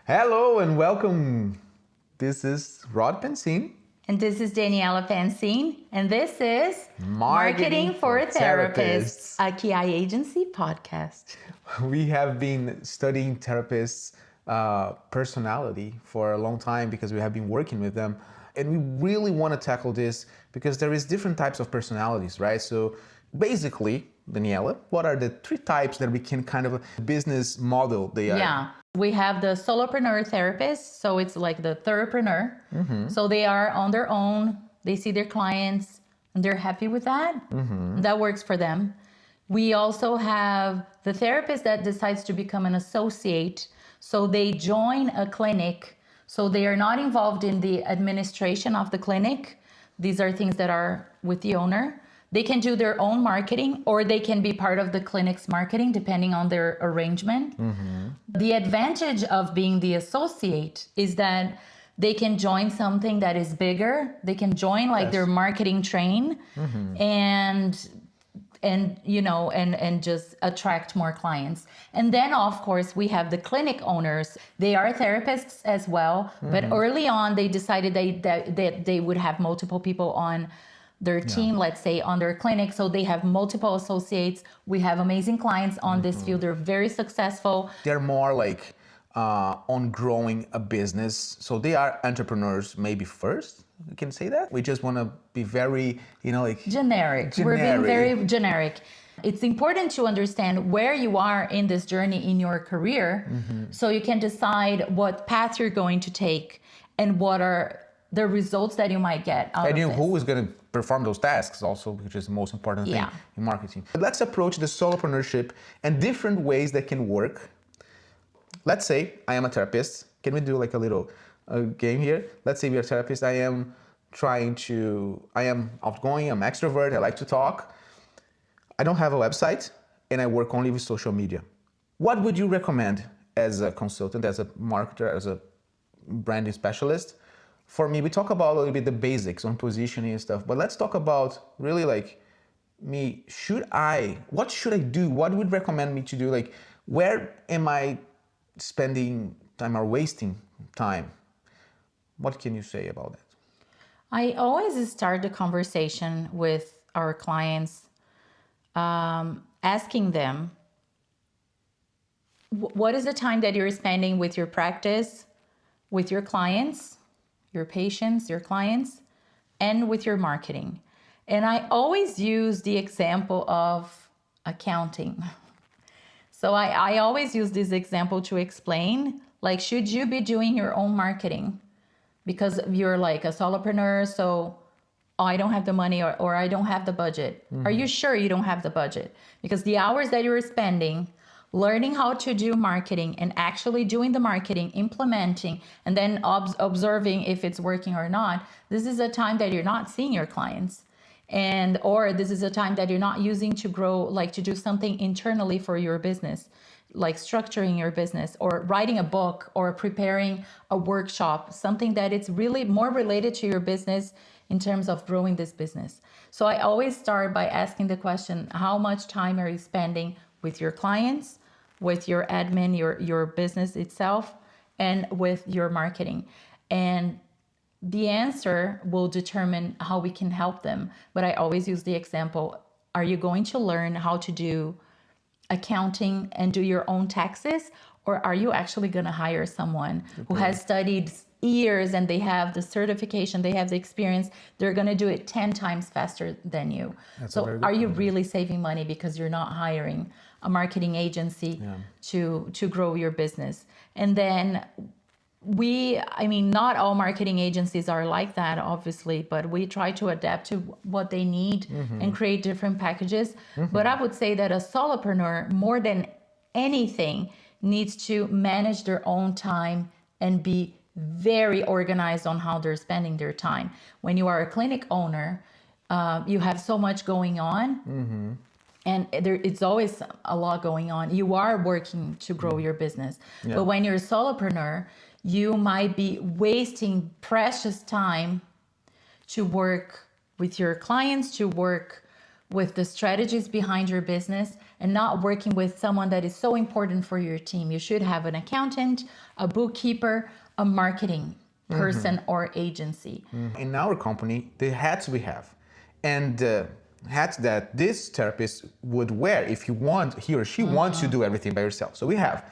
Hello and welcome. This is Rod Pensine. And this is Daniela Pansine, and this is Marketing for Therapists. a KI agency podcast. We have been studying therapists' personality for a long time because we have been working with them. And we really want to tackle this because there is different types of personalities, right? So basically, Daniela, what are the three types that we can kind of business model they are? Yeah, we have the solopreneur therapist, so it's like the therapreneur. So they are on their own, they see their clients, and they're happy with that. That works for them. We also have the therapist that decides to become an associate. So they join a clinic. So they are not involved in the administration of the clinic. These are things that are with the owner. They can do their own marketing or they can be part of the clinic's marketing depending on their arrangement. The advantage of being the associate is that they can join something that is bigger. They can join like their marketing train and just attract more clients. And then of course we have the clinic owners. They are therapists as well, but early on they decided that they would have multiple people on their team, let's say on their clinic. So they have multiple associates. We have amazing clients on this field. They're very successful. They're more like on growing a business. So they are entrepreneurs maybe first. You can say that. We just want to be very, Generic. We're being very generic. It's important to understand where you are in this journey in your career so you can decide what path you're going to take and what are the results that you might get out of this. Who is going to perform those tasks also, which is the most important thing in marketing. But let's approach the solopreneurship and different ways that can work. Let's say I am a therapist. Can we do like a little game here? Let's say we are therapists. I am outgoing, I'm extrovert, I like to talk. I don't have a website and I work only with social media. What would you recommend as a consultant, as a marketer, as a branding specialist? For me, we talk about a little bit the basics on positioning and stuff, but let's talk about really like me, what should I do? What would recommend me to do? Like, where am I spending time or wasting time? What can you say about that? I always start the conversation with our clients, asking them, what is the time that you're spending with your practice, with your clients, your patients, your clients, and with your marketing? And I always use the example of accounting. So I always use this example to explain, like, should you be doing your own marketing? Because you're like a solopreneur, so I don't have the money or I don't have the budget. Are you sure you don't have the budget? Because the hours that you're spending learning how to do marketing and actually doing the marketing, implementing, and then observing if it's working or not, this is a time that you're not seeing your clients. Or this is a time that you're not using to grow, like to do something internally for your business, like structuring your business or writing a book or preparing a workshop, something that it's really more related to your business in terms of growing this business. So I always start by asking the question, how much time are you spending with your clients, with your admin, your business itself, and with your marketing? And the answer will determine how we can help them. But I always use the example, are you going to learn how to do accounting and do your own taxes? Or are you actually going to hire someone who has studied years and they have the certification, they have the experience, they're going to do it 10 times faster than you? So are you really saving money because you're not hiring a marketing agency to grow your business? And then not all marketing agencies are like that, obviously, but we try to adapt to what they need and create different packages. But I would say that a solopreneur, more than anything, needs to manage their own time and be very organized on how they're spending their time. When you are a clinic owner, you have so much going on. And it's always a lot going on. You are working to grow your business. But when you're a solopreneur, you might be wasting precious time to work with your clients, to work with the strategies behind your business and not working with someone that is so important for your team. You should have an accountant, a bookkeeper, a marketing person or agency. In our company, the hats we have, and hats that this therapist would wear if he or she wants to do everything by herself. So we have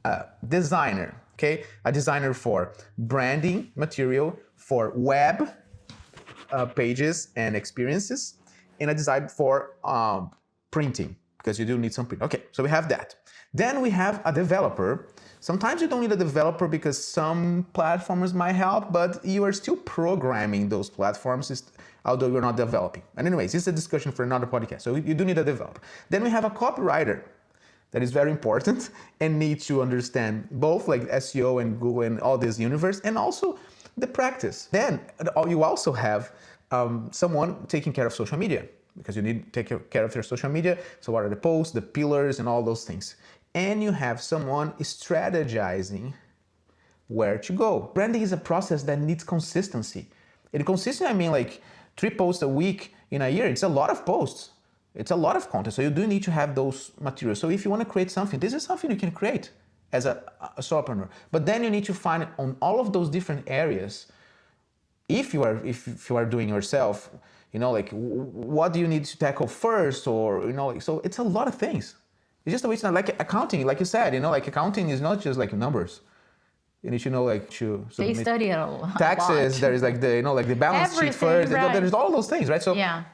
a designer, okay, a designer for branding material, for web pages and experiences, and a design for printing, because you do need some print. Okay, so we have that. Then we have a developer. Sometimes you don't need a developer because some platforms might help, but you are still programming those platforms, although you're not developing. And anyways, this is a discussion for another podcast. So you do need a developer. Then we have a copywriter that is very important and needs to understand both like SEO and Google and all this universe, and also the practice. Then you also have someone taking care of social media, because you need to take care of your social media. So what are the posts, the pillars, and all those things. And you have someone strategizing where to go. Branding is a process that needs consistency. And consistency, I mean like 3 posts a week in a year. It's a lot of posts. It's a lot of content. So you do need to have those materials. So if you want to create something, this is something you can create as a solopreneur. But then you need to find on all of those different areas, if you are doing yourself, like what do you need to tackle first, or so it's a lot of things. It's just a way. It's not like accounting, like you said, like accounting is not just like numbers. You need to know like to They study it a lot. taxes. There is like the like the balance sheet first. Right. There's all those things, right? So yeah,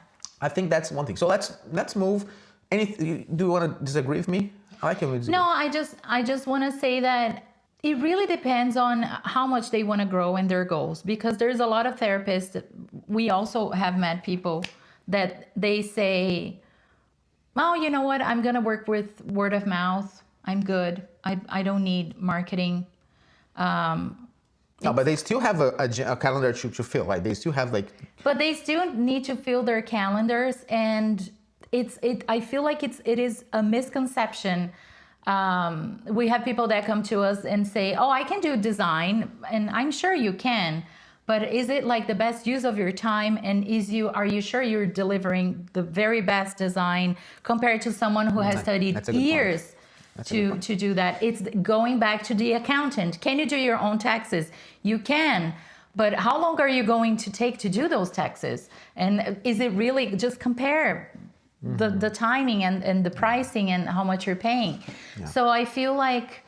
I think that's one thing. So let's move. Do you want to disagree with me? I like it. No, I just want to say that it really depends on how much they want to grow and their goals, because there's a lot of therapists that we also have met people that they say, oh, you know what, I'm going to work with word of mouth. I'm good. I don't need marketing. No, but they still have a calendar to fill. Like they still have like. But they still need to fill their calendars, and I feel like it is a misconception. We have people that come to us and say, oh, I can do design, and I'm sure you can, but is it like the best use of your time, and are you sure you're delivering the very best design compared to someone who has studied years to do that? It's going back to the accountant. Can you do your own taxes? You can, but how long are you going to take to do those taxes? And is it really, just compare the timing and the pricing and how much you're paying. Yeah. So I feel like,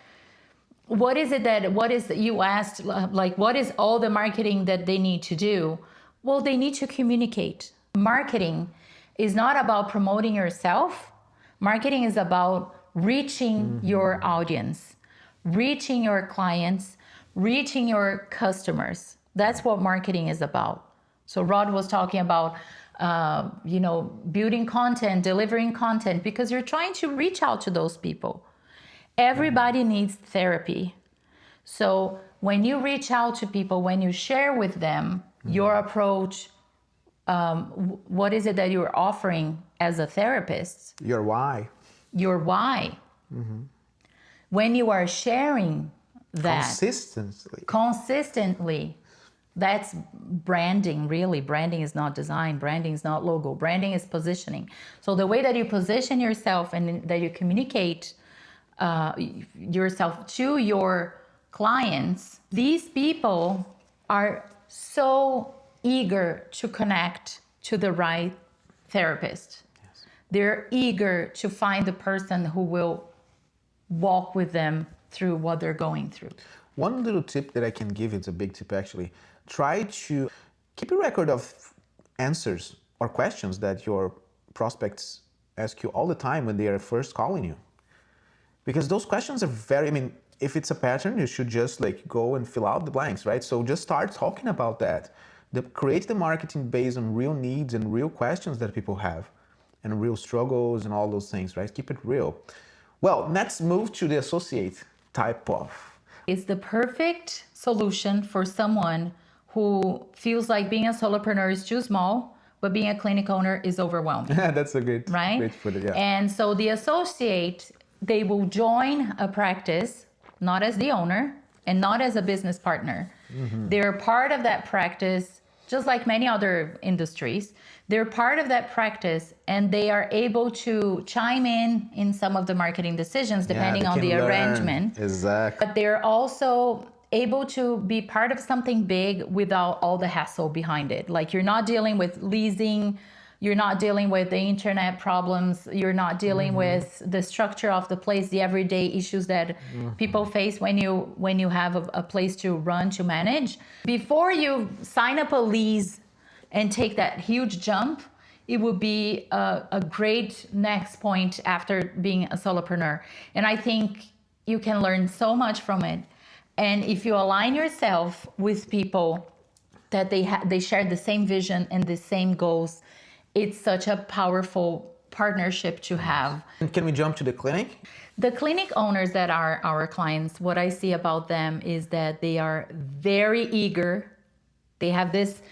you asked, like, what is all the marketing that they need to do? Well, they need to communicate. Marketing is not about promoting yourself. Marketing is about reaching your audience, reaching your clients, reaching your customers. That's what marketing is about. So Rod was talking about building content, delivering content, because you're trying to reach out to those people. Everybody needs therapy. So when you reach out to people, when you share with them your approach, what is it that you're offering as a therapist? Your why. Your why. When you are sharing that consistently, that's branding, really. Branding is not design. Branding is not logo. Branding is positioning. So the way that you position yourself and that you communicate yourself to your clients, these people are so eager to connect to the right therapist. Yes. They're eager to find the person who will walk with them through what they're going through. One little tip that I can give, it's a big tip actually. Try to keep a record of answers or questions that your prospects ask you all the time when they are first calling you. Because those questions are if it's a pattern, you should just like go and fill out the blanks, right? So just start talking about that. Create the marketing based on real needs and real questions that people have, and real struggles and all those things, right? Keep it real. Well, let's move to the associate type of. It's the perfect solution for someone who feels like being a solopreneur is too small, but being a clinic owner is overwhelming. That's a great right? Great for it, yeah. And so the associate, they will join a practice, not as the owner and not as a business partner. They're part of that practice just like many other industries. They're part of that practice, and they are able to chime in some of the marketing decisions depending they on can the learn. arrangement. Exactly. But they're also able to be part of something big without all the hassle behind it. Like, you're not dealing with leasing, you're not dealing with the internet problems, you're not dealing with the structure of the place, the everyday issues that people face when you have a place to run, to manage. Before you sign up a lease and take that huge jump, it would be a great next point after being a solopreneur. And I think you can learn so much from it. And if you align yourself with people that they share the same vision and the same goals, it's such a powerful partnership to have. And can we jump to the clinic? The clinic owners that are our clients, what I see about them is that they are very eager. They have this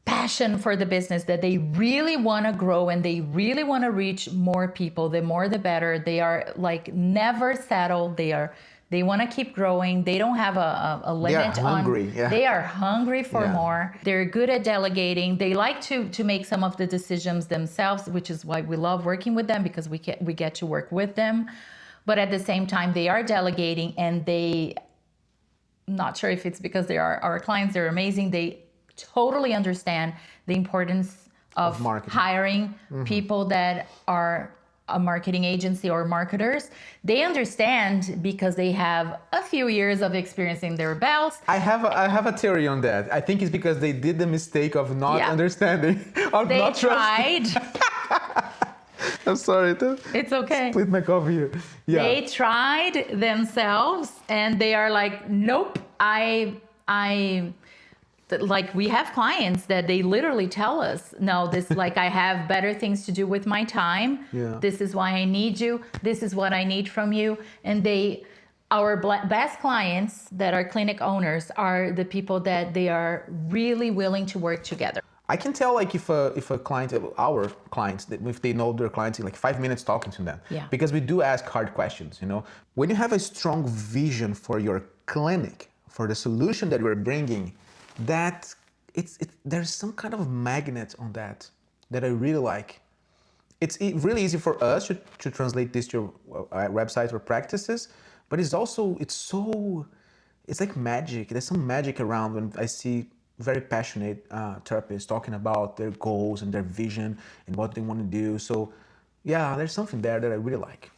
passion for the business, that they really want to grow and they really want to reach more people. The more the better. They are like never settled. They want to keep growing. They don't have a limit. They are hungry. They are hungry for Yeah. more. They're good at delegating. They like to make some of the decisions themselves, which is why we love working with them, because we get to work with them. But at the same time, they are delegating, and not sure if it's because they are our clients, they're amazing. They totally understand the importance of marketing. hiring people that are a marketing agency or marketers. They understand because they have a few years of experience in their belts. I have a theory on that. I think it's because they did the mistake of not Yeah. understanding, of They not trusting. tried. I'm sorry. It's okay. Split my coffee here. Yeah. They tried themselves, and they are like, nope, like, we have clients that they literally tell us, no, this, like, I have better things to do with my time. Yeah. This is why I need you. This is what I need from you. And our best clients that are clinic owners are the people that they are really willing to work together. I can tell, like, if a client, our clients, if they know their clients in like 5 minutes talking to them. Yeah. Because we do ask hard questions, you know. When you have a strong vision for your clinic, for the solution that we're bringing, that there's some kind of magnet on that I really like. It's really easy for us to translate this to websites or practices, but it's like magic. There's some magic around when I see very passionate therapists talking about their goals and their vision and what they want to do. So yeah, there's something there that I really like.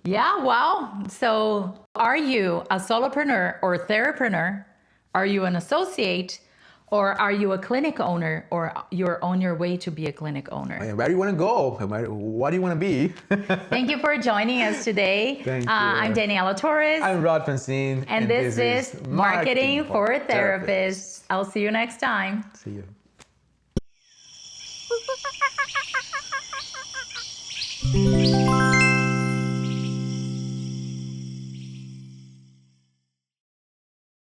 Yeah, well, so are you a solopreneur or therapreneur? Are you an associate, or are you a clinic owner, or you're on your way to be a clinic owner? Where do you want to go? What do you want to be? Thank you for joining us today. Thank you. I'm Daniela Torres. I'm Rod Francine. and this is Marketing for Therapists. I'll see you next time. See you.